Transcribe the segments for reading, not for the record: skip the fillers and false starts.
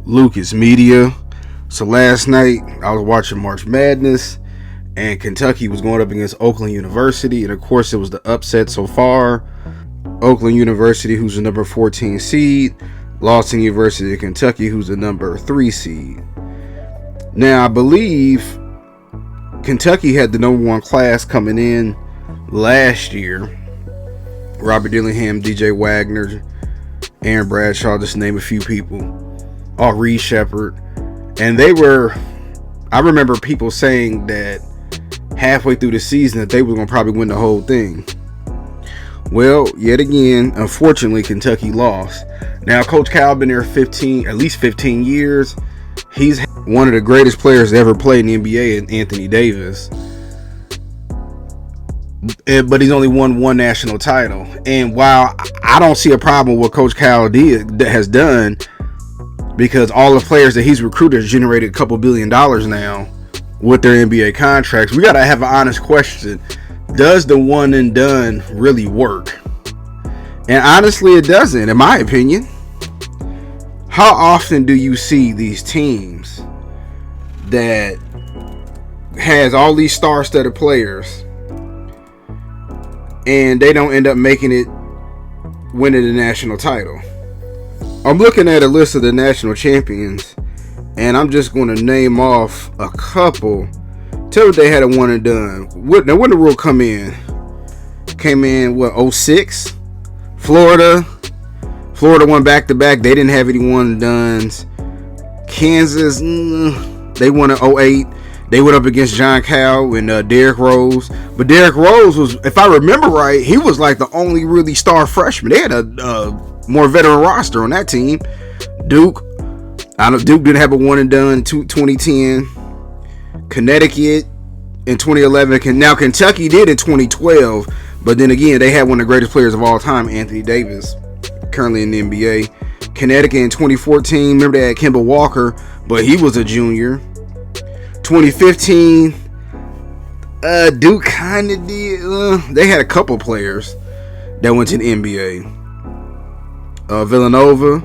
Lucas Media. So last night I was watching March Madness, and Kentucky was going up against Oakland University, and of course it was the upset so far. Oakland University, who's the number 14 seed, lost to the University of Kentucky, who's the number 3 seed. Now I believe Kentucky had the number 1 class coming in last year. Robert Dillingham, DJ Wagner, Aaron Bradshaw, just to name a few people. Reed Shepard. And I remember people saying that halfway through the season that they were going to probably win the whole thing. Well, yet again, unfortunately, Kentucky lost. Now, Coach Cal been there at least 15 years. He's one of the greatest players to ever play in the NBA, Anthony Davis. But he's only won 1 national title. And while I don't see a problem with what Coach Cal has done, because all the players that he's recruited has generated a couple $2 billion now with their NBA contracts, we got to have an honest question. Does the one and done really work? And honestly, it doesn't, in my opinion. How often do you see these teams that has all these star-studded players and they don't end up making it winning the national title? I'm looking at a list of the national champions, and I'm just going to name off a couple. Tell me they had a one and done. Now, when the rule came in, 06? Florida won back-to-back. They didn't have any one and dones. Kansas, they won in 08. They went up against John Cal and Derrick Rose. But Derrick Rose was, if I remember right, he was like the only really star freshman. They had a more veteran roster on that team. Duke didn't have a one and done in 2010. Connecticut in 2011. Now Kentucky did in 2012. But then again, they had one of the greatest players of all time, Anthony Davis, currently in the NBA. Connecticut in 2014. Remember they had Kemba Walker, but he was a junior. 2015, Duke kind of did. They had a couple players that went to the NBA. Villanova.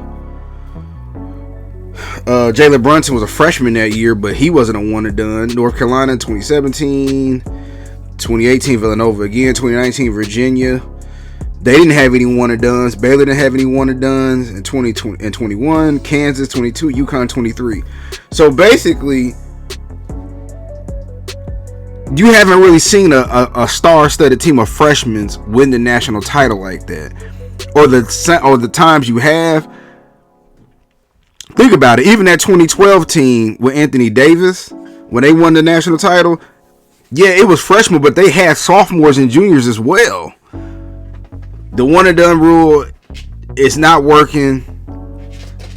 Jalen Brunson was a freshman that year, but he wasn't a one and done. North Carolina in 2017. 2018, Villanova again. 2019, Virginia. They didn't have any one and dones. Baylor didn't have any one and dones in 2020 and 21. Kansas 22. UConn 23. So basically, you haven't really seen a star-studded team of freshmen win the national title like that, or the times you have. Think about it. Even that 2012 team with Anthony Davis, when they won the national title, yeah, it was freshmen, but they had sophomores and juniors as well. The one and done rule is not working.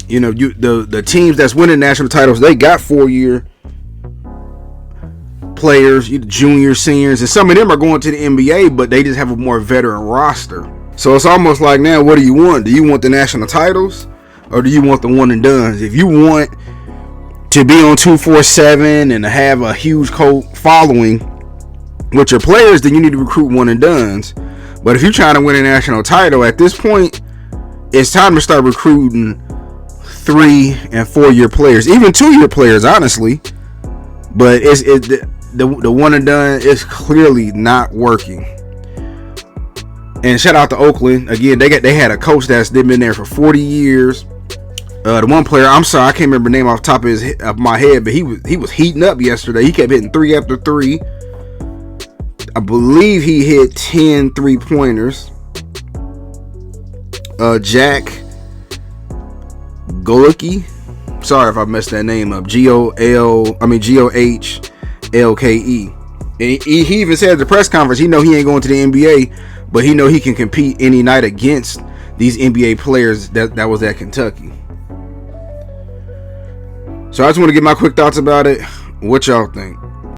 You know, the teams that's winning national titles, they got 4-year players, juniors, seniors, and some of them are going to the NBA, but they just have a more veteran roster. So it's almost like, now, what do you want? Do you want the national titles, or do you want the one and dones? If you want to be on 247 and to have a huge cult following with your players, then you need to recruit one and dones. But if you're trying to win a national title, at this point, it's time to start recruiting 3- and 4-year players, even 2-year players, honestly. But the one and done is clearly not working. And shout out to Oakland again. They had a coach that's been there for 40 years. The one player, I'm sorry, I can't remember the name off the top of my head, but he was heating up yesterday. He kept hitting 3 after 3. I believe he hit 10 3-pointers. Jack Golicki. Sorry if I messed that name up. Gohlke. And he even said at the press conference, he know he ain't going to the NBA, but he know he can compete any night against these NBA players that was at Kentucky. So I just want to get my quick thoughts about it. What y'all think?